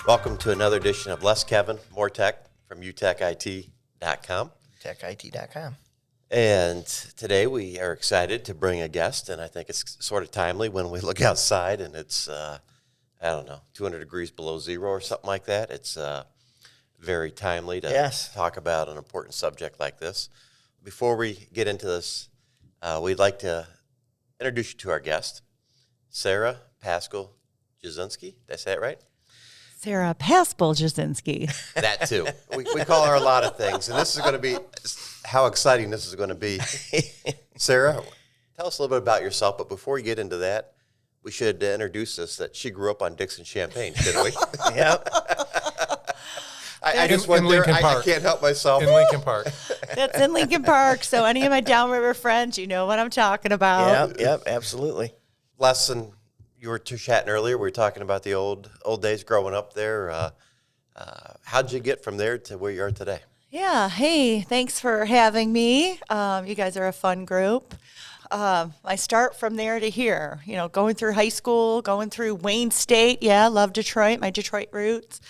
Welcome to another edition of Less Kevin, More Tech from UTECit.com. UTECit.com. And today we are excited to bring a guest, and I think it's sort of timely when we look outside and it's, 200 degrees below zero or something like that. It's very timely to talk about an important subject like this. Before we get into this, we'd like to introduce you to our guest, Sarah Paspal-Jasinski. Did I say it right? Sarah Paspal-Jasinski. That too. We call her a lot of things, and this is going to be how exciting this is going to be. Sarah, tell us a little bit about yourself, but before we get into that, we should introduce us that she grew up on Dixon Champaign, shouldn't we? Yep. I just went there. I can't help myself. In Lincoln Park. That's in Lincoln Park, so any of my downriver friends, you know what I'm talking about. Yep, absolutely. Lesson. You were chatting earlier. We were talking about the old days growing up there. How'd you get from there to where you are today? Yeah. Hey, thanks for having me. You guys are a fun group. I start from there to here, going through high school, going through Wayne State. Yeah, love Detroit, my Detroit roots.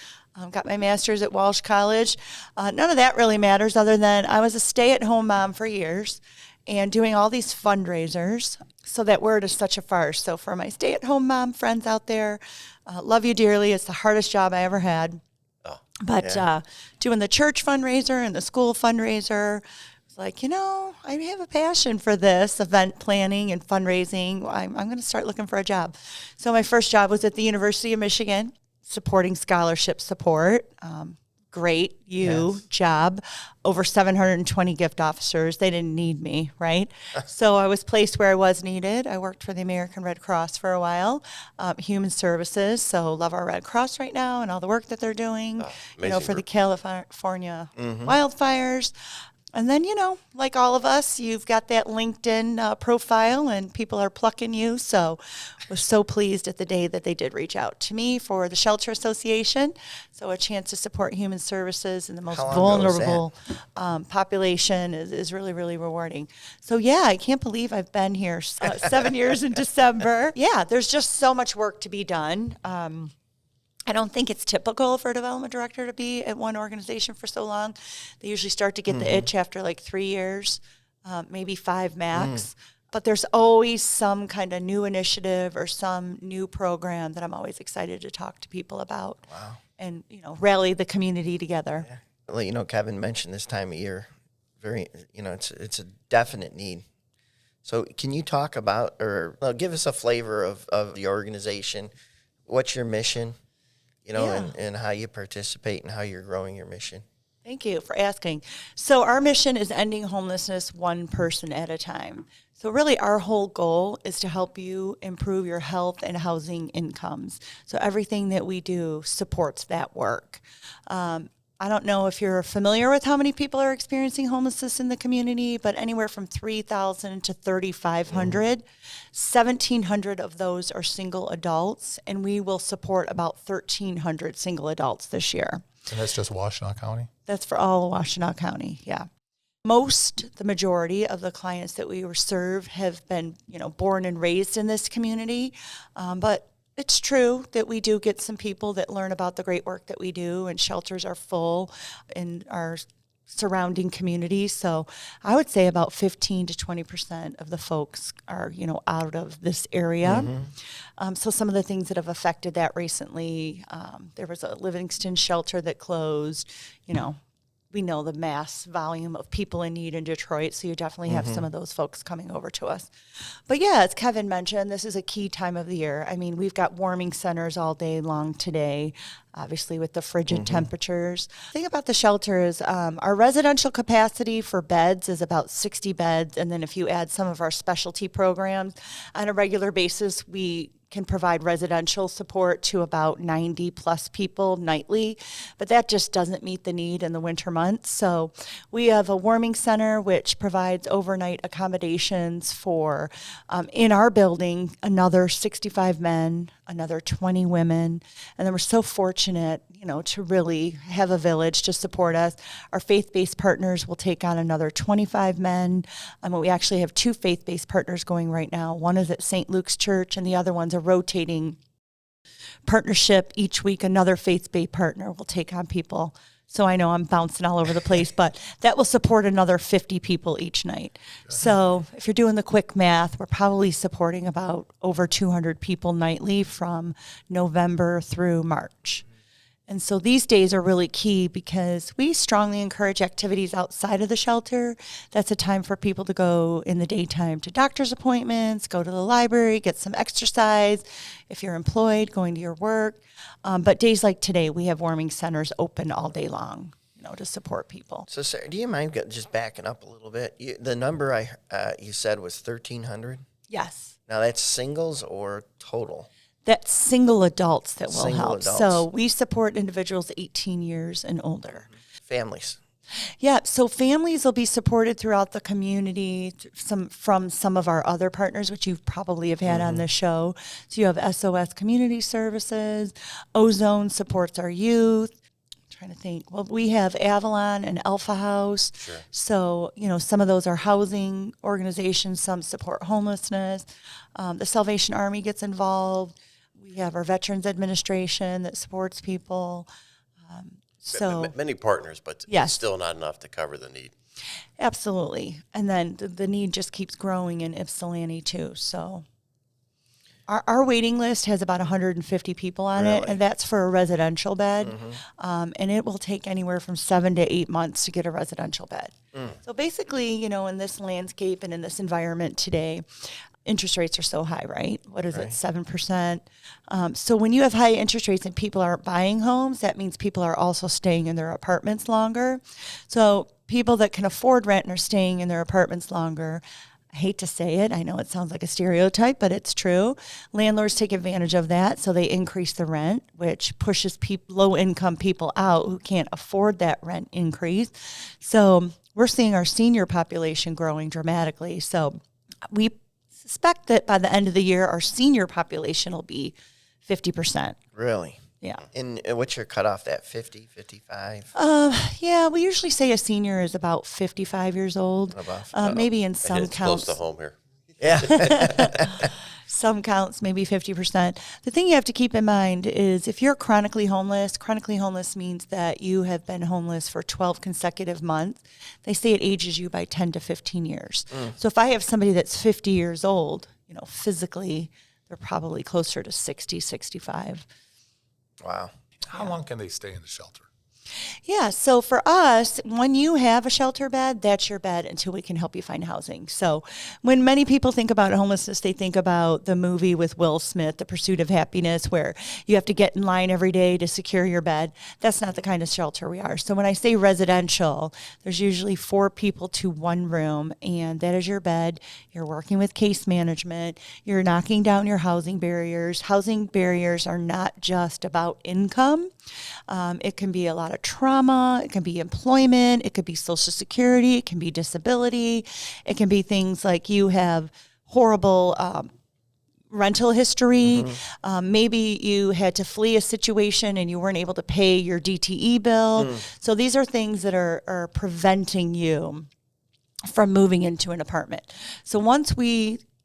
Got my master's at Walsh College. None of that really matters other than I was a stay-at-home mom for years and doing all these fundraisers. So that word is such a farce. So for my stay-at-home mom friends out there, love you dearly. It's the hardest job I ever had. Doing the church fundraiser and the school fundraiser, it's like, I have a passion for this, event planning and fundraising. I'm going to start looking for a job. So my first job was at the University of Michigan, supporting scholarship support. Great job. Over 720 gift officers. They didn't need me, right? So I was placed where I was needed. I worked for the American Red Cross for a while, Human Services. So love our Red Cross right now and all the work that they're doing, for the California wildfires. And then, like all of us, you've got that LinkedIn profile and people are plucking you. So was so pleased at the day that they did reach out to me for the Shelter Association. So a chance to support human services and the most vulnerable population is really, really rewarding. So, I can't believe I've been here 7 years in December. Yeah, there's just so much work to be done. I don't think it's typical for a development director to be at one organization for so long. They usually start to get the itch after like 3 years, maybe 5 max. But there's always some kind of new initiative or some new program that I'm always excited to talk to people about. Wow. And, rally the community together. Yeah. Well, Kevin mentioned this time of year. Very, it's a definite need. So can you talk about or give us a flavor of the organization? What's your mission? And how you participate and how you're growing your mission. Thank you for asking. So our mission is ending homelessness one person at a time. So really our whole goal is to help you improve your health and housing incomes. So everything that we do supports that work. I don't know if you're familiar with how many people are experiencing homelessness in the community, but anywhere from 3,000 to 3,500. 1,700 of those are single adults, and we will support about 1,300 single adults this year. And that's just Washtenaw County? That's for all of Washtenaw County, yeah. The majority of the clients that we serve have been, born and raised in this community, but it's true that we do get some people that learn about the great work that we do, and shelters are full in our surrounding communities. So I would say about 15 to 20% of the folks are, out of this area. So some of the things that have affected that recently, there was a Livingston shelter that closed, we know the mass volume of people in need in Detroit, so you definitely have some of those folks coming over to us. But as Kevin mentioned, this is a key time of the year. I mean, we've got warming centers all day long today. obviously with the frigid temperatures. The thing about the shelter is our residential capacity for beds is about 60 beds. And then if you add some of our specialty programs, on a regular basis, we can provide residential support to about 90 plus people nightly, but that just doesn't meet the need in the winter months. So we have a warming center which provides overnight accommodations for, in our building, another 65 men, another 20 women, and then we're so fortunate, to really have a village to support us. Our faith-based partners will take on another 25 men. We actually have 2 faith-based partners going right now. One is at St. Luke's Church, and the other one's a rotating partnership. Each week, another faith-based partner will take on people. So I know I'm bouncing all over the place, but that will support another 50 people each night. So if you're doing the quick math, we're probably supporting about over 200 people nightly from November through March. And so these days are really key because we strongly encourage activities outside of the shelter. That's a time for people to go in the daytime to doctor's appointments, go to the library, get some exercise. If you're employed, going to your work. But days like today, we have warming centers open all day long, to support people. So, Sarah, do you mind just backing up a little bit? The number you said was 1,300? Yes. Now, that's singles or total? That's single adults that will Single help. adults. So we support individuals 18 years and older. Families. Yeah, so families will be supported throughout the community from some of our other partners, which you probably have had on the show. So you have SOS Community Services, Ozone supports our youth. I'm trying to think. Well, we have Avalon and Alpha House. Sure. So, some of those are housing organizations. Some support homelessness. The Salvation Army gets involved. We have our Veterans Administration that supports people. Many partners, but Yes. it's still not enough to cover the need. Absolutely. And then the need just keeps growing in Ypsilanti too. So our waiting list has about 150 people on it, Really? and that's for a residential bed. And it will take anywhere from 7 to 8 months to get a residential bed. So basically, in this landscape and in this environment today, interest rates are so high, right? What is it, 7%? So when you have high interest rates and people aren't buying homes, that means people are also staying in their apartments longer. So people that can afford rent and are staying in their apartments longer, I hate to say it, I know it sounds like a stereotype, but it's true. Landlords take advantage of that, so they increase the rent, which pushes low-income people out who can't afford that rent increase. So we're seeing our senior population growing dramatically. So we suspect that by the end of the year, our senior population will be 50%. Really? Yeah. And what's your cutoff, that 50, 55? Yeah, we usually say a senior is about 55 years old. Maybe in some It's counts. close to home here. Yeah. Some counts, maybe 50%. The thing you have to keep in mind is if you're chronically homeless means that you have been homeless for 12 consecutive months. They say it ages you by 10 to 15 years. So if I have somebody that's 50 years old, physically, they're probably closer to 60, 65. Wow. How long can they stay in the shelter? Yeah, so for us, when you have a shelter bed, that's your bed until we can help you find housing. So when many people think about homelessness, they think about the movie with Will Smith, The Pursuit of Happiness, where you have to get in line every day to secure your bed. That's not the kind of shelter we are. So when I say residential, there's usually 4 people to 1 room, and that is your bed. You're working with case management. You're knocking down your housing barriers. Housing barriers are not just about income. It can be a lot of trauma, it can be employment, it could be Social Security, it can be disability, it can be things like you have horrible rental history, maybe you had to flee a situation and you weren't able to pay your DTE bill. So these are things that are preventing you from moving into an apartment. So once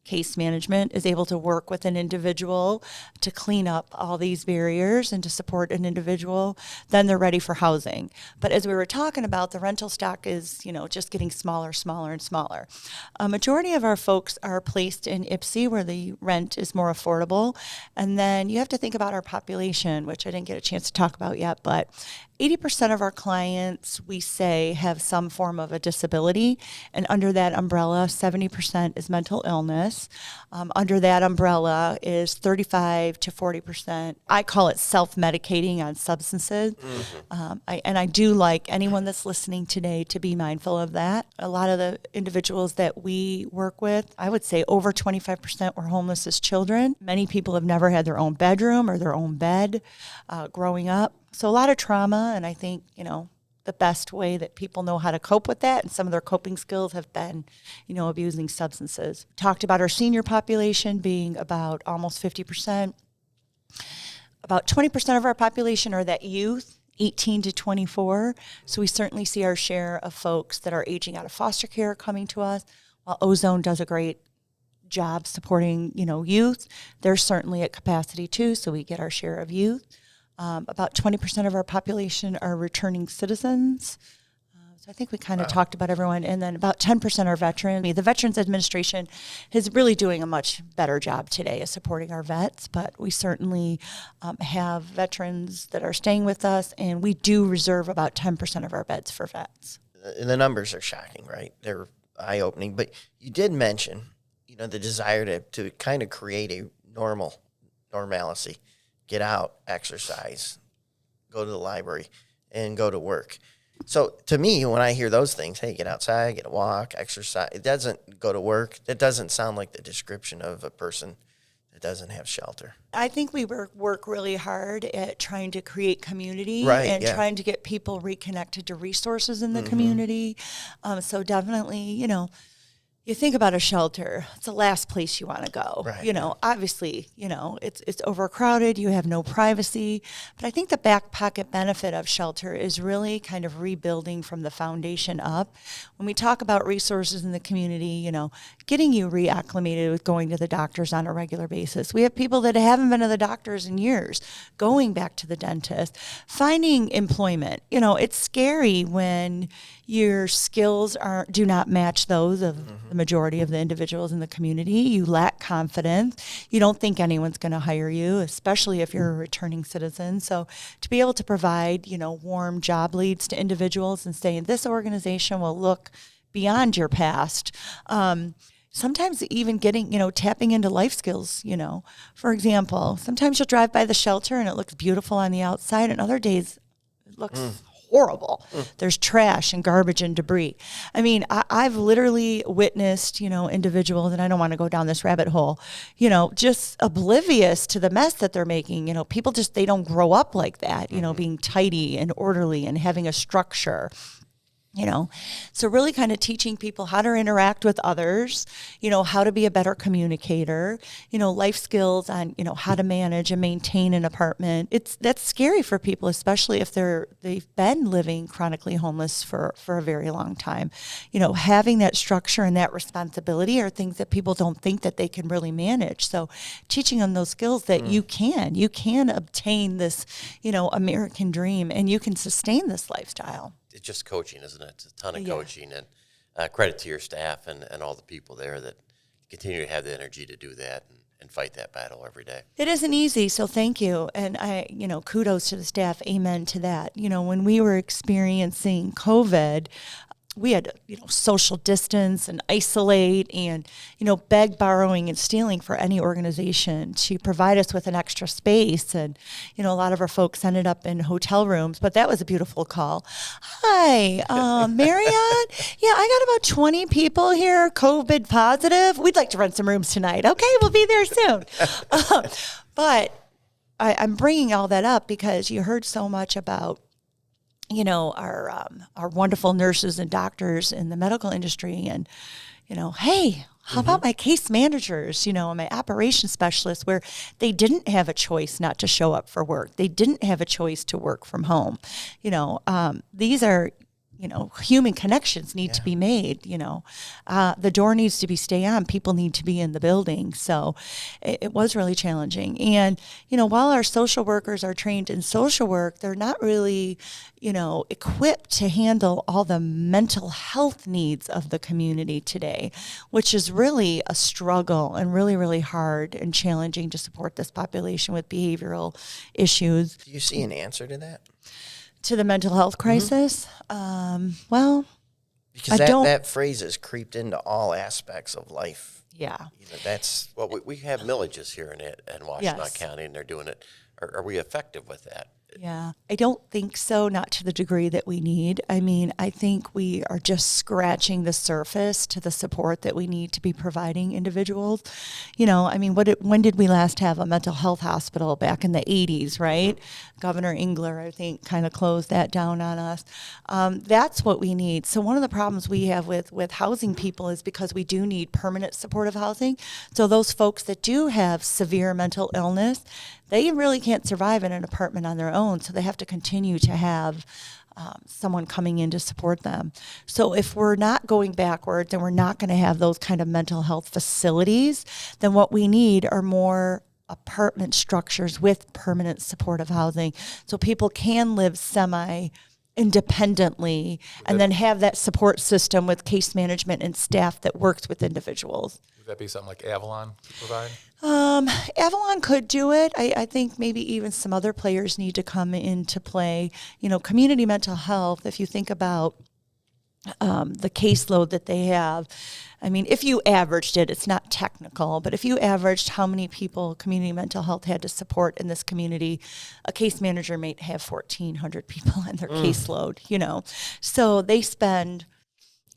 case management is able to work with an individual to clean up all these barriers and to support an individual, then they're ready for housing. But as we were talking about, the rental stock is, just getting smaller, smaller, and smaller. A majority of our folks are placed in Ypsi where the rent is more affordable. And then you have to think about our population, which I didn't get a chance to talk about yet, but 80% of our clients, we say, have some form of a disability. And under that umbrella, 70% is mental illness. Under that umbrella is 35 to 40%. I call it self-medicating on substances. I do like anyone that's listening today to be mindful of that. A lot of the individuals that we work with, I would say over 25% were homeless as children. Many people have never had their own bedroom or their own bed growing up. So a lot of trauma, and I think, the best way that people know how to cope with that, and some of their coping skills have been, abusing substances. Talked about our senior population being about almost 50%. About 20% of our population are that youth, 18 to 24. So we certainly see our share of folks that are aging out of foster care coming to us. While Ozone does a great job supporting, youth, they're certainly at capacity too, so we get our share of youth. About 20% of our population are returning citizens. So I think we kind of talked about everyone. And then about 10% are veterans. The Veterans Administration is really doing a much better job today of supporting our vets, but we certainly have veterans that are staying with us, and we do reserve about 10% of our beds for vets. And the numbers are shocking, right? They're eye-opening. But you did mention, the desire to kind of create a normalcy. Get out, exercise, go to the library, and go to work. So to me, when I hear those things, hey, get outside, get a walk, exercise, it doesn't go to work. It doesn't sound like the description of a person that doesn't have shelter. I think we work really hard at trying to create community and trying to get people reconnected to resources in the community. So definitely, you think about a shelter, it's the last place you want to go. Right. Obviously, it's overcrowded, you have no privacy. But I think the back pocket benefit of shelter is really kind of rebuilding from the foundation up. When we talk about resources in the community, getting you reacclimated with going to the doctors on a regular basis. We have people that haven't been to the doctors in years, going back to the dentist, finding employment. It's scary when your skills do not match those of the majority of the individuals in the community. You lack confidence. You don't think anyone's going to hire you, especially if you're a returning citizen. So to be able to provide, warm job leads to individuals and say, this organization will look beyond your past. Sometimes even getting, tapping into life skills, For example, sometimes you'll drive by the shelter and it looks beautiful on the outside, and other days it looks horrible. There's trash and garbage and debris. I mean, I've literally witnessed, individuals, and I don't want to go down this rabbit hole, just oblivious to the mess that they're making. People they don't grow up like that, being tidy and orderly and having a structure. So really kind of teaching people how to interact with others, how to be a better communicator, life skills on, how to manage and maintain an apartment. That's scary for people, especially if they've been living chronically homeless for a very long time. Having that structure and that responsibility are things that people don't think that they can really manage. So teaching them those skills that you can obtain this, American dream, and you can sustain this lifestyle. It's just coaching, isn't it? It's a ton of coaching, and credit to your staff and all the people there that continue to have the energy to do that and fight that battle every day. It isn't easy, so thank you. And kudos to the staff. Amen to that. When we were experiencing COVID, we had to, social distance and isolate and, beg, borrowing, and stealing for any organization to provide us with an extra space. And, a lot of our folks ended up in hotel rooms, but that was a beautiful call. Hi, Marriott? Yeah, I got about 20 people here, COVID positive. We'd like to rent some rooms tonight. Okay, we'll be there soon. But I'm bringing all that up because you heard so much about our wonderful nurses and doctors in the medical industry, and hey, how about my case managers, my operations specialists, where they didn't have a choice not to show up for work. They didn't have a choice to work from home. These are human connections need to be made, the door needs to be stay on, people need to be in the building. So it was really challenging. And, while our social workers are trained in social work, they're not really, equipped to handle all the mental health needs of the community today, which is really a struggle and really, really hard and challenging to support this population with behavioral issues. Do you see an answer to that? To the mental health crisis? Well, Because I don't- that phrase has creeped into all aspects of life. yeah. That's Well, we have millages here in Washtenaw Yes. County, and they're doing it. Are we effective with that? Yeah, I don't think so, not to the degree that we need. I mean, I think we are just scratching the surface to the support that we need to be providing individuals. You know, I mean, when did we last have a mental health hospital? Back in the 80s, right? Governor Engler, I think, kind of closed that down on us. That's what we need. So one of the problems we have with housing people is because we do need permanent supportive housing. So those folks that do have severe mental illness, they really can't survive in an apartment on their own, so they have to continue to have someone coming in to support them. So if we're not going backwards and we're not going to have those kind of mental health facilities, then what we need are more apartment structures with permanent supportive housing so people can live semi-independently and then have that support system with case management and staff that works with individuals. Would that be something like Avalon could provide? Avalon could do it. I think maybe even some other players need to come into play. You know, community mental health, if you think about the caseload that they have, I mean, if you averaged it, it's not technical, but if you averaged how many people community mental health had to support in this community, a case manager might have 1,400 people on their caseload, you know. So they spend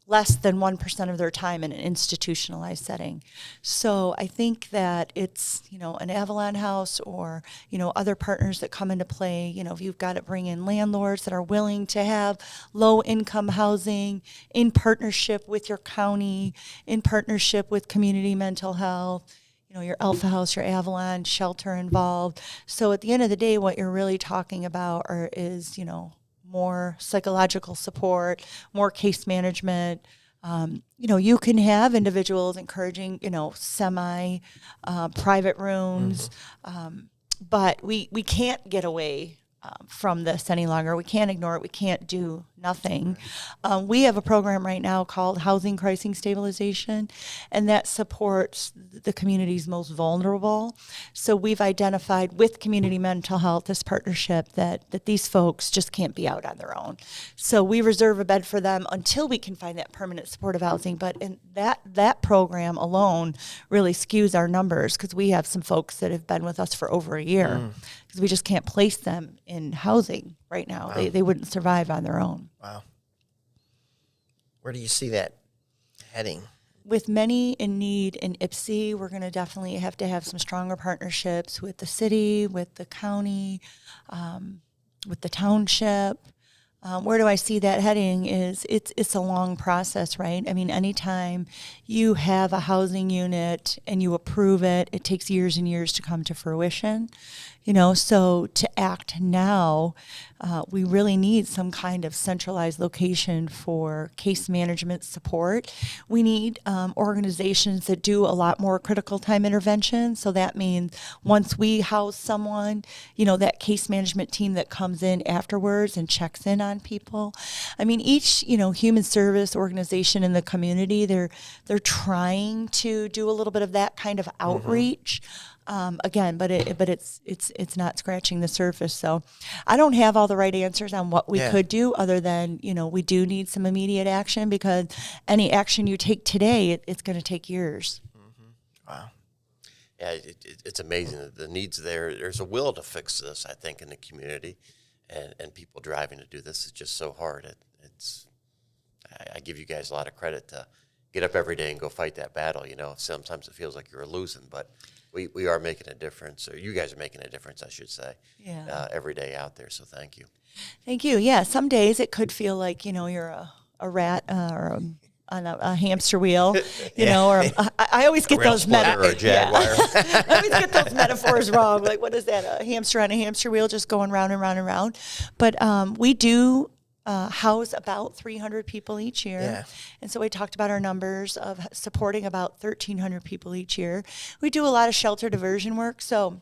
less than 1% of their time in an institutionalized setting. So I think that it's, you know, an Avalon House or, you know, other partners that come into play. You know, if you've got to bring in landlords that are willing to have low income housing in partnership with your county, in partnership with community mental health, you know, your Alpha House, your Avalon shelter involved. So at the end of the day, what you're really talking about is, you know, more psychological support, more case management. You know, you can have individuals encouraging, you know, semi-private rooms, but we can't get away from this any longer. We can't ignore it. We can't do nothing. We have a program right now called Housing Crisis Stabilization, and that supports the community's most vulnerable. So we've identified with community mental health this partnership that these folks just can't be out on their own. So we reserve a bed for them until we can find that permanent supportive housing. But in that program alone really skews our numbers because we have some folks that have been with us for over a year because we just can't place them in housing right now. Wow. They wouldn't survive on their own. Wow. Where do you see that heading? With many in need in IPSI, we're going to definitely have to have some stronger partnerships with the city, with the county, with the township. Where do I see that heading is it's a long process, right? I mean, anytime you have a housing unit and you approve it, it takes years and years to come to fruition. You know, so to act now, we really need some kind of centralized location for case management support. We need organizations that do a lot more critical time intervention. So that means once we house someone, you know, that case management team that comes in afterwards and checks in on people. I mean, each, you know, human service organization in the community, they're trying to do a little bit of that kind of outreach. Again, but it's not scratching the surface. So I don't have all the right answers on what we could do other than, you know, we do need some immediate action because any action you take today, it's going to take years. Wow. Yeah, it's amazing that the needs there. There's a will to fix this, I think, in the community, and people driving to do this is just so hard. I give you guys a lot of credit to get up every day and go fight that battle. You know, sometimes it feels like you're losing, but we are making a difference, or you guys are making a difference, I should say, every day out there. So thank you. Thank you. Yeah, some days it could feel like, you know, you're a rat or on a hamster wheel, you know, or I always get those or a jaguar. I always get those metaphors wrong. Like, what is that? A hamster on a hamster wheel just going round and round and round. But we do house about 300 people each year. Yeah. And so we talked about our numbers of supporting about 1,300 people each year. We do a lot of shelter diversion work. So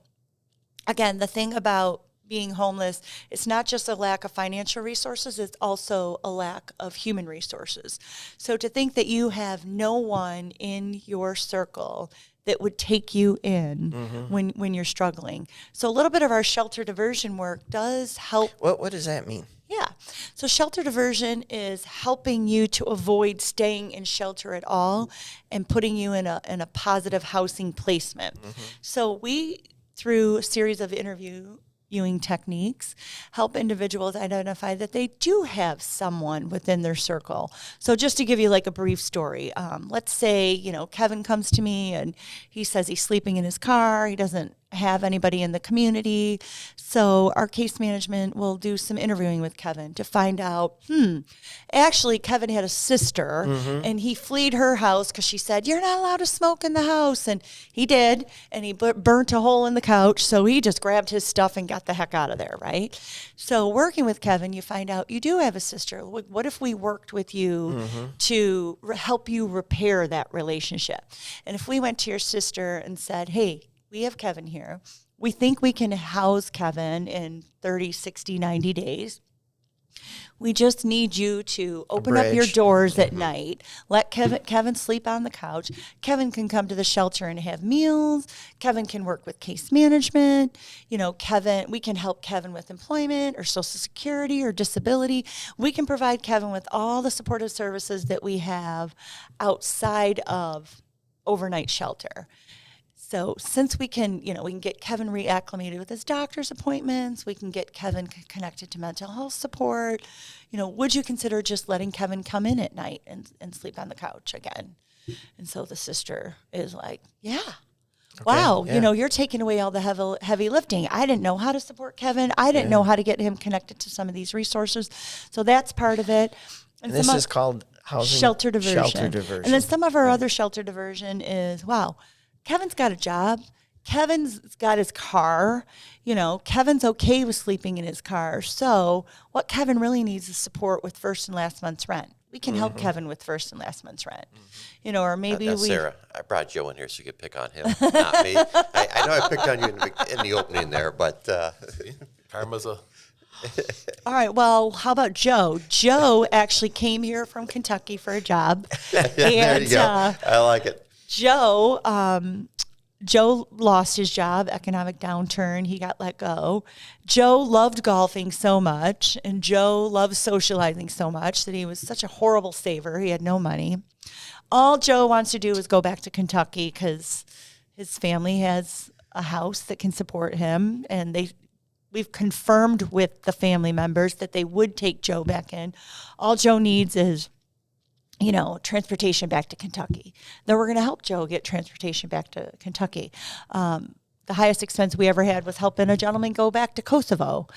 again, the thing about being homeless, it's not just a lack of financial resources, it's also a lack of human resources. So to think that you have no one in your circle that would take you in when you're struggling. So a little bit of our shelter diversion work does help. What does that mean? Yeah. So shelter diversion is helping you to avoid staying in shelter at all and putting you in a positive housing placement. So we, through a series of interviewing techniques, help individuals identify that they do have someone within their circle. So just to give you like a brief story, let's say, Kevin comes to me and he says he's sleeping in his car. He doesn't have anybody in the community. So our case management will do some interviewing with Kevin to find out, actually Kevin had a sister and he fled her house because she said, "You're not allowed to smoke in the house." And he did, and he burnt a hole in the couch. So he just grabbed his stuff and got the heck out of there, right? So working with Kevin, you find out you do have a sister. What if we worked with you to help you repair that relationship? And if we went to your sister and said, "Hey, we have Kevin here. We think we can house Kevin in 30, 60, 90 days. We just need you to open up your doors at night. Let Kevin sleep on the couch. Kevin can come to the shelter and have meals. Kevin can work with case management. We can help Kevin with employment or Social Security or disability. We can provide Kevin with all the supportive services that we have outside of overnight shelter." So since we can get Kevin reacclimated with his doctor's appointments, we can get Kevin connected to mental health support, would you consider just letting Kevin come in at night and sleep on the couch again? And so the sister is like, "Yeah. Okay, wow, yeah. You're taking away all the heavy lifting. I didn't know how to support Kevin. I didn't know how to get him connected to some of these resources." So that's part of it. And this is called housing shelter diversion. And then some of our other shelter diversion is, wow, Kevin's got a job. Kevin's got his car. Kevin's okay with sleeping in his car. So what Kevin really needs is support with first and last month's rent. We can help Kevin with first and last month's rent. Or maybe Sarah, I brought Joe in here so you could pick on him, not me. I know I picked on you in the opening there, but karma's a... All right, well, how about Joe? Joe actually came here from Kentucky for a job. There you go. I like it. Joe lost his job, economic downturn. He got let go. Joe loved golfing so much, and Joe loved socializing so much that he was such a horrible saver. He had no money. All Joe wants to do is go back to Kentucky because his family has a house that can support him, and we've confirmed with the family members that they would take Joe back in. All Joe needs is transportation back to Kentucky. Then we're going to help Joe get transportation back to Kentucky. The highest expense we ever had was helping a gentleman go back to Kosovo,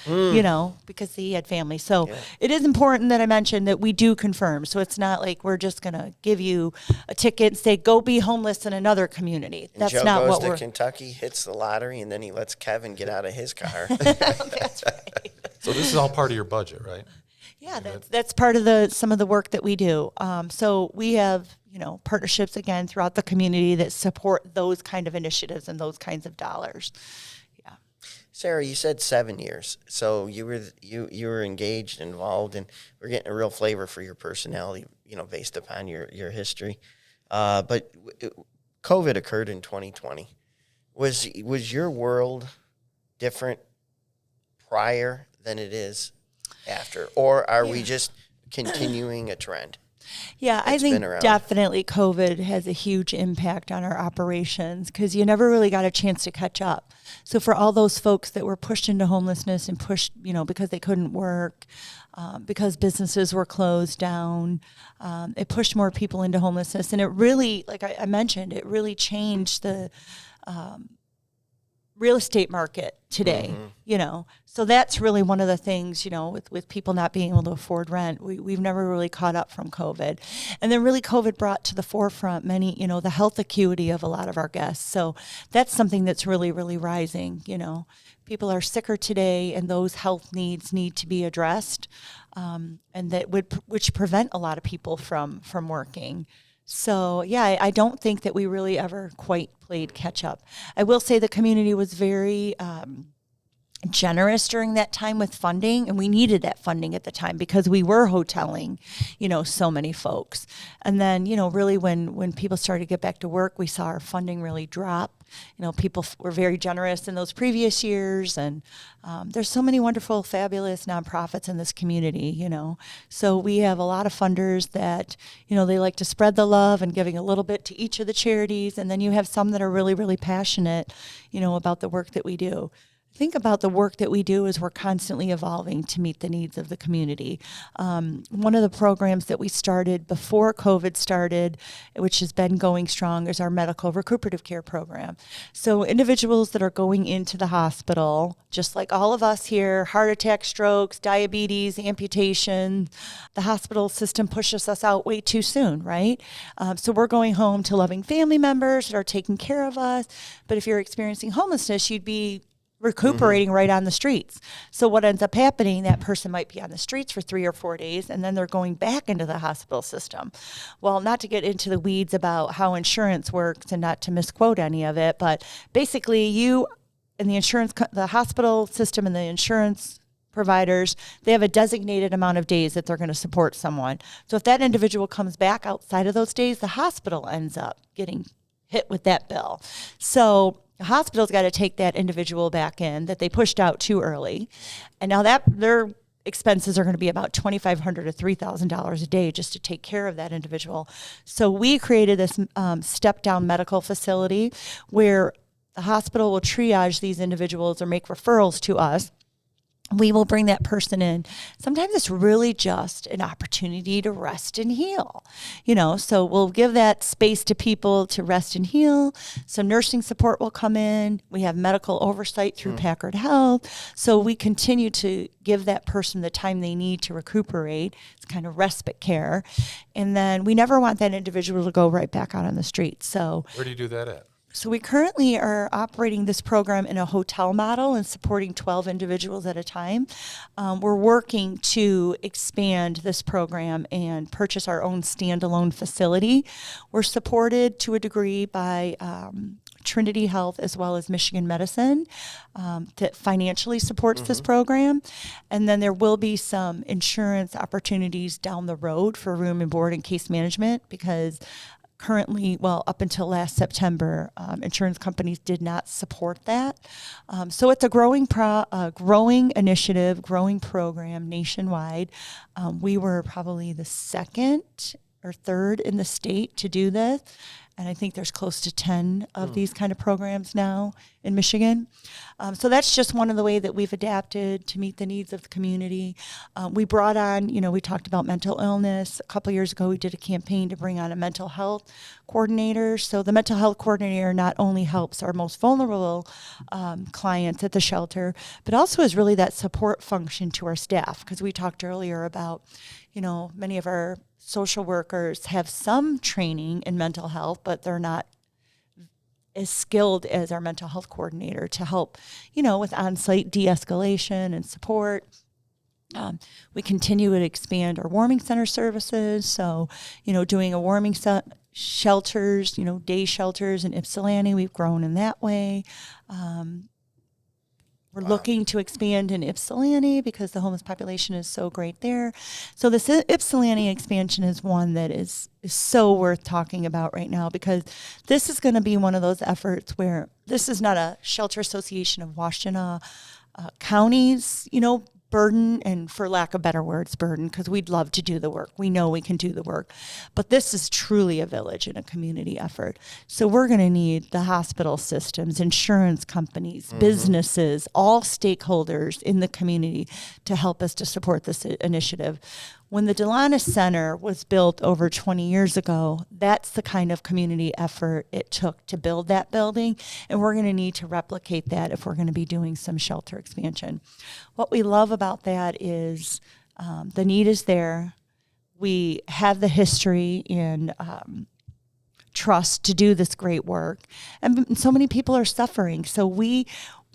because he had family. So it is important that I mention that we do confirm. So it's not like we're just going to give you a ticket and say, go be homeless in another community. And Joe goes to Kentucky, hits the lottery, and then he lets Kevin get out of his car. That's right. So this is all part of your budget, right? Yeah, that's part of some of the work that we do. So we have, partnerships again throughout the community that support those kind of initiatives and those kinds of dollars. Yeah. Sarah, you said 7 years. So you were engaged, involved, and we're getting a real flavor for your personality, based upon your history. But COVID occurred in 2020. Was your world different prior than it is after, or are we just continuing a trend? Yeah, I think definitely COVID has a huge impact on our operations because you never really got a chance to catch up. So for all those folks that were pushed into homelessness and pushed, because they couldn't work, because businesses were closed down, it pushed more people into homelessness. And it really, like I mentioned, it really changed the real estate market today, So that's really one of the things, with people not being able to afford rent. We've never really caught up from COVID. And then really COVID brought to the forefront many, the health acuity of a lot of our guests. So that's something that's really, really rising, People are sicker today and those health needs need to be addressed, and which prevent a lot of people from working. So, yeah, I don't think that we really ever quite played catch up. I will say the community was very generous during that time with funding, and we needed that funding at the time because we were hoteling, so many folks. And then, really when people started to get back to work, we saw our funding really drop. People were very generous in those previous years, and there's so many wonderful, fabulous nonprofits in this community, So we have a lot of funders that, they like to spread the love and giving a little bit to each of the charities, and then you have some that are really, really passionate, about the work that we do. Think about the work that we do as we're constantly evolving to meet the needs of the community. One of the programs that we started before COVID started, which has been going strong, is our medical recuperative care program. So individuals that are going into the hospital, just like all of us here, heart attack, strokes, diabetes, amputation, the hospital system pushes us out way too soon, right? So we're going home to loving family members that are taking care of us. But if you're experiencing homelessness, you'd be recuperating right on the streets. So what ends up happening, that person might be on the streets for 3 or 4 days, and then they're going back into the hospital system. Well, not to get into the weeds about how insurance works and not to misquote any of it, but basically you and the hospital system and the insurance providers, they have a designated amount of days that they're going to support someone. So if that individual comes back outside of those days, the hospital ends up getting hit with that bill. So the hospital's got to take that individual back in that they pushed out too early. And now that their expenses are going to be about $2,500 to $3,000 a day just to take care of that individual. So we created this step-down medical facility where the hospital will triage these individuals or make referrals to us. We will bring that person in. Sometimes it's really just an opportunity to rest and heal, so we'll give that space to people to rest and heal. Some nursing support will come in. We have medical oversight through Packard Health. So we continue to give that person the time they need to recuperate. It's kind of respite care. And then we never want that individual to go right back out on the street. So Where do you do that at? So we currently are operating this program in a hotel model and supporting 12 individuals at a time. We're working to expand this program and purchase our own standalone facility. We're supported to a degree by Trinity Health as well as Michigan Medicine that financially supports this program. And then there will be some insurance opportunities down the road for room and board and case management because currently, up until last September, insurance companies did not support that. So it's a growing initiative, growing program nationwide. We were probably the second or third in the state to do this. And I think there's close to 10 of these kind of programs now in Michigan. So that's just one of the ways that we've adapted to meet the needs of the community. We brought on, we talked about mental illness. A couple years ago, we did a campaign to bring on a mental health coordinator. So the mental health coordinator not only helps our most vulnerable clients at the shelter, but also is really that support function to our staff. Because we talked earlier about, many of our social workers have some training in mental health, but they're not as skilled as our mental health coordinator to help, with on-site de-escalation and support. We continue to expand our warming center services. So, doing a warming shelters, day shelters in Ypsilanti, we've grown in that way. We're looking to expand in Ypsilanti because the homeless population is so great there. So this Ypsilanti expansion is one that is so worth talking about right now because this is going to be one of those efforts where this is not a shelter association of Washtenaw counties, burden, and for lack of better words, burden, because we'd love to do the work. We know we can do the work. But this is truly a village and a community effort. So we're going to need the hospital systems, insurance companies, businesses, all stakeholders in the community to help us to support this initiative. When the Delanus Center was built over 20 years ago, that's the kind of community effort it took to build that building, and we're going to need to replicate that if we're going to be doing some shelter expansion. What we love about that is the need is there. We have the history and trust to do this great work, and so many people are suffering. So we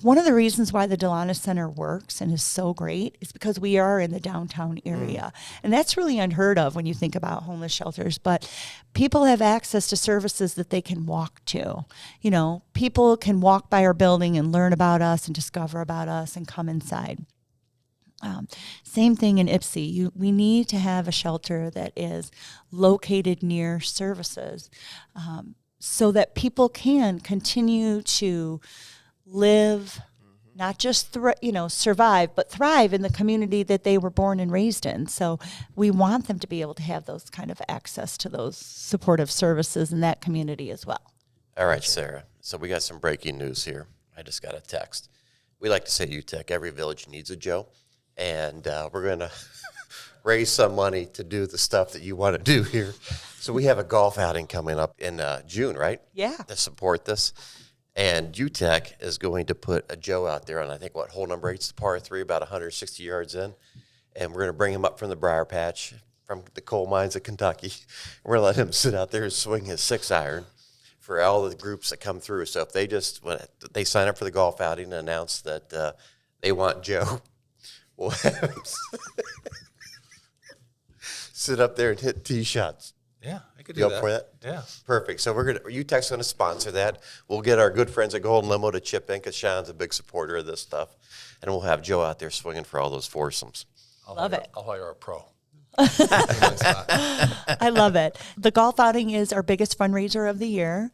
one of the reasons why the Delana Center works and is so great is because we are in the downtown area. And that's really unheard of when you think about homeless shelters. But people have access to services that they can walk to. You know, people can walk by our building and learn about us and discover about us and come inside. Same thing in Ypsi. We need to have a shelter that is located near services so that people can continue to live, not just survive, but thrive in the community that they were born and raised in. So we want them to be able to have those kind of access to those supportive services in that community as well. All right, Sarah. So we got some breaking news here. I just got a text. We like to say at UTEC, every village needs a Joe, and we're going to raise some money to do the stuff that you want to do here. So we have a golf outing coming up in June, right? Yeah. To support this. And UTEC is going to put a Joe out there on, I think, hole number 8's the par 3, about 160 yards in. And we're going to bring him up from the Briar Patch, from the coal mines of Kentucky. We're going to let him sit out there and swing his 6-iron for all the groups that come through. So if when they sign up for the golf outing and announce that they want Joe, we'll have him sit up there and hit tee shots. Yeah, I could do You that. up for that? Yeah. Perfect. So UTEC's going to sponsor that. We'll get our good friends at Golden Limo to chip in because Sean's a big supporter of this stuff. And we'll have Joe out there swinging for all those foursomes. Love it. I'll hire a pro. I love it. The golf outing is our biggest fundraiser of the year.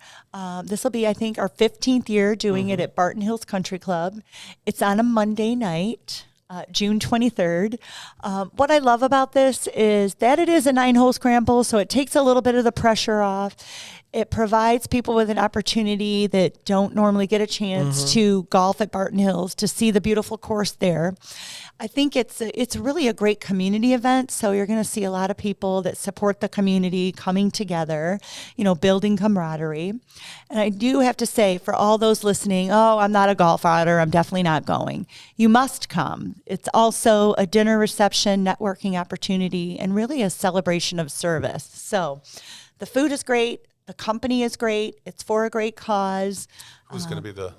This will be, I think, our 15th year doing it at Barton Hills Country Club. It's on a Monday night. June 23rd. What I love about this is that it is a 9-hole scramble, so it takes a little bit of the pressure off. It provides people with an opportunity that don't normally get a chance to golf at Barton Hills, to see the beautiful course there. I think it's really a great community event, so you're going to see a lot of people that support the community coming together, building camaraderie. And I do have to say, for all those listening, I'm not a golf outer, I'm definitely not going. You must come. It's also a dinner reception, networking opportunity, and really a celebration of service. So the food is great. The company is great. It's for a great cause. Who's going to be the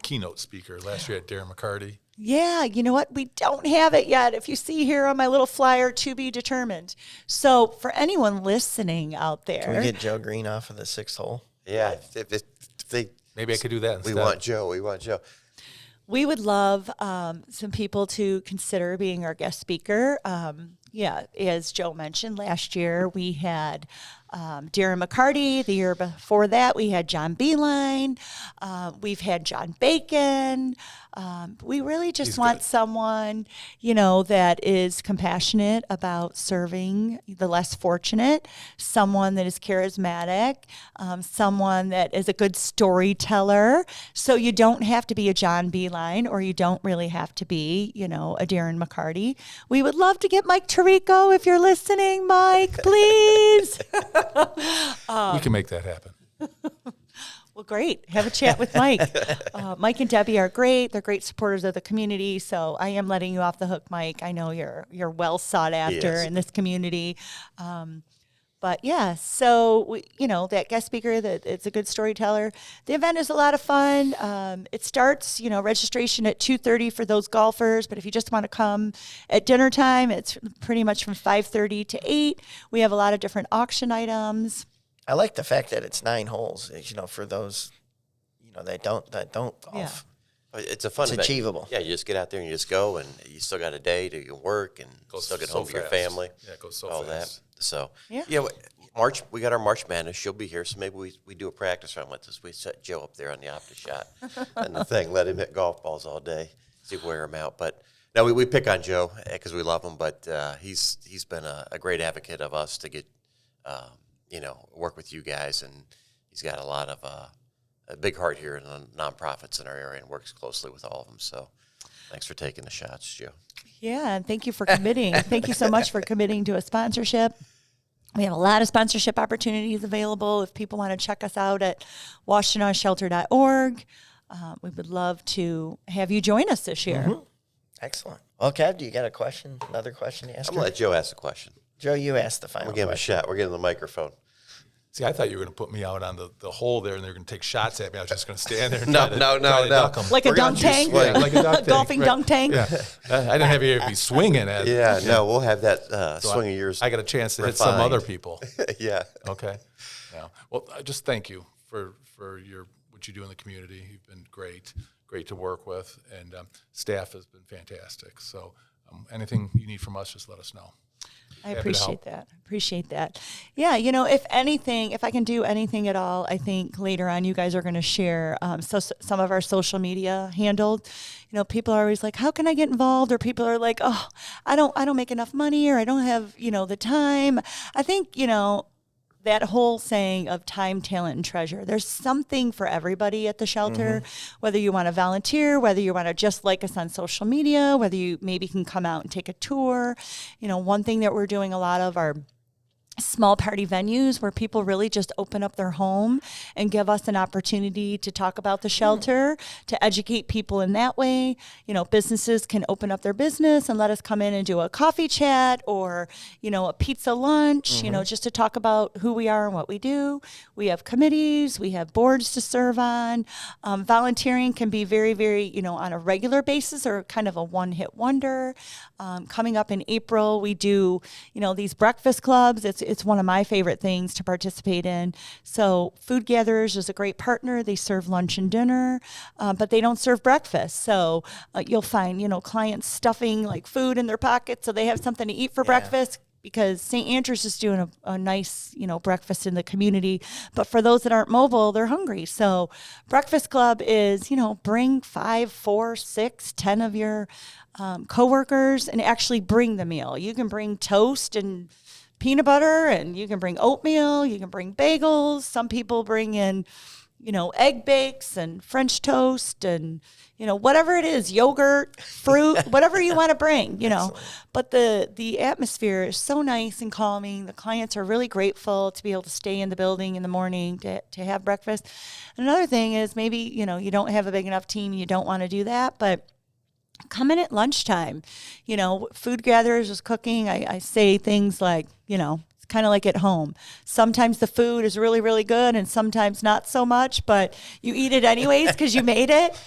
keynote speaker? Last year at Darren McCarty. Yeah, you know what? We don't have it yet. If you see here on my little flyer, to be determined. So for anyone listening out there. Can we get Joe Green off of the 6th hole? Yeah. If Maybe I could do that instead. We want Joe. We would love some people to consider being our guest speaker. As Joe mentioned, last year we had Darren McCarty. The year before that, we had John Beeline. We've had John Bacon. We really just want someone, that is compassionate about serving the less fortunate, someone that is charismatic, someone that is a good storyteller. So you don't have to be a John Beeline, or you don't really have to be, a Darren McCarty. We would love to get Mike Tirico, if you're listening, Mike, please. We can make that happen. Well, great. Have a chat with Mike. Mike and Debbie are great. They're great supporters of the community. So I am letting you off the hook, Mike. I know you're well sought after in this community. But yeah, so that guest speaker, that it's a good storyteller. The event is a lot of fun. It starts, registration at 2:30 for those golfers. But if you just want to come at dinner time, it's pretty much from 5:30 to 8. We have a lot of different auction items. I like the fact that it's 9 holes, for those, that don't golf. Yeah. It's a fun It's event. achievable. Yeah, you just get out there and you just go, and you still got a day to your work, and still get home to your family. Yeah, it goes so all fast. that. So Yeah. March, we got our March Madness. She'll be here, so maybe we do a practice run with us. We set Joe up there on the opposite shot and the thing, let him hit golf balls all day, see if we wear him out. But no, we pick on Joe because we love him, but he's been a great advocate of us to get work with you guys, and he's got a lot of a big heart here in the nonprofits in our area and works closely with all of them. So thanks for taking the shots, Joe. Yeah, and thank you for committing. Thank you so much for committing to a sponsorship. We have a lot of sponsorship opportunities available. If people want to check us out at washtenaw.shelter.org, we would love to have you join us this year. Mm-hmm. Excellent. Well, Kev, do you got a question? Another question to ask I'm going to let Joe ask a question. Joe, you asked the final We'll give him a question. shot. We're getting the microphone. See, I thought you were going to put me out on the hole there, and they're going to take shots at me. I was just going to stand there and No. duck 'em. Like a dunk tank? Yeah, like a dunk tank. Golfing right. dunk tank? Yeah. I didn't have you be swinging at me. Yeah, no, we'll have that So swing of yours. I got a chance to hit some refined. other people. Yeah. Okay. Yeah. Well, I just thank you for what you do in the community. You've been great to work with, and staff has been fantastic. So anything you need from us, just let us know. I Happy to appreciate help. that. Yeah, if anything, if I can do anything at all, I think later on you guys are going to share some of our social media handled. People are always like, how can I get involved? Or people are like, oh, I don't make enough money, or I don't have, the time. I think, that whole saying of time, talent, and treasure, there's something for everybody at the shelter, whether you want to volunteer, whether you want to just like us on social media, whether you maybe can come out and take a tour. One thing that we're doing a lot of are small party venues where people really just open up their home and give us an opportunity to talk about the shelter, to educate people in that way. Businesses can open up their business and let us come in and do a coffee chat or, a pizza lunch, just to talk about who we are and what we do. We have committees, we have boards to serve on. Volunteering can be very, very, on a regular basis or kind of a one-hit wonder. Coming up in April, we do, these breakfast clubs. It's one of my favorite things to participate in. So Food Gatherers is a great partner. They serve lunch and dinner, but they don't serve breakfast. So you'll find, clients stuffing like food in their pockets so they have something to eat for breakfast, because St. Andrews is doing a nice, breakfast in the community. But for those that aren't mobile, they're hungry. So Breakfast Club is, bring 5, 4, 6, 10 of your coworkers and actually bring the meal. You can bring toast and peanut butter, and you can bring oatmeal, you can bring bagels. Some people bring in, egg bakes and French toast and, whatever it is, yogurt, fruit, whatever you want to bring, Excellent. But the atmosphere is so nice and calming. The clients are really grateful to be able to stay in the building in the morning to have breakfast. And another thing is maybe, you don't have a big enough team, you don't want to do that, but come in at lunchtime. Food Gatherers is cooking. I say things like, it's kind of like at home. Sometimes the food is really, really good and sometimes not so much, but you eat it anyways because you made it.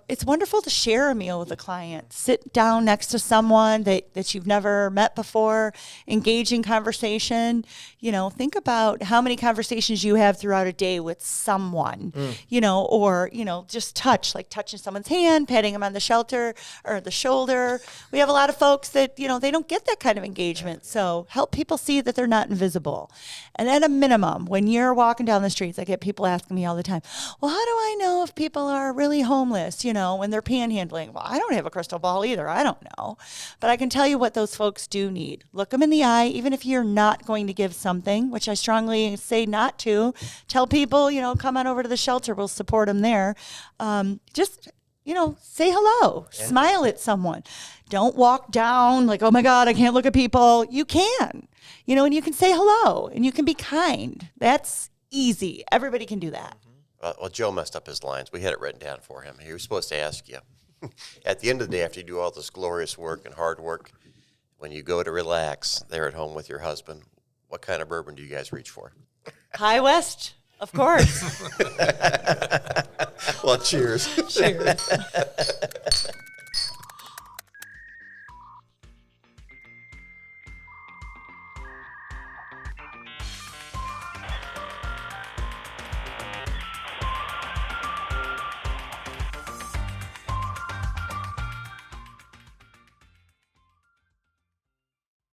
It's wonderful to share a meal with a client. Sit down next to someone that you've never met before, engage in conversation. Think about how many conversations you have throughout a day with someone, or, just like touching someone's hand, patting them on the shoulder. We have a lot of folks that, they don't get that kind of engagement. So help people see that they're not invisible. And at a minimum, when you're walking down the streets, I get people asking me all the time, well, how do I know if people are really homeless, when they're panhandling? Well, I don't have a crystal ball either. I don't know. But I can tell you what those folks do need. Look them in the eye, even if you're not going to give something, which I strongly say not to. Tell people, come on over to the shelter. We'll support them there. Just say hello, smile at someone. Don't walk down like, oh my God, I can't look at people. You can, and you can say hello and you can be kind. That's easy. Everybody can do that. Well, Joe messed up his lines. We had it written down for him. He was supposed to ask you, at the end of the day, after you do all this glorious work and hard work, when you go to relax there at home with your husband, what kind of bourbon do you guys reach for? High West, of course. Well, cheers. Cheers.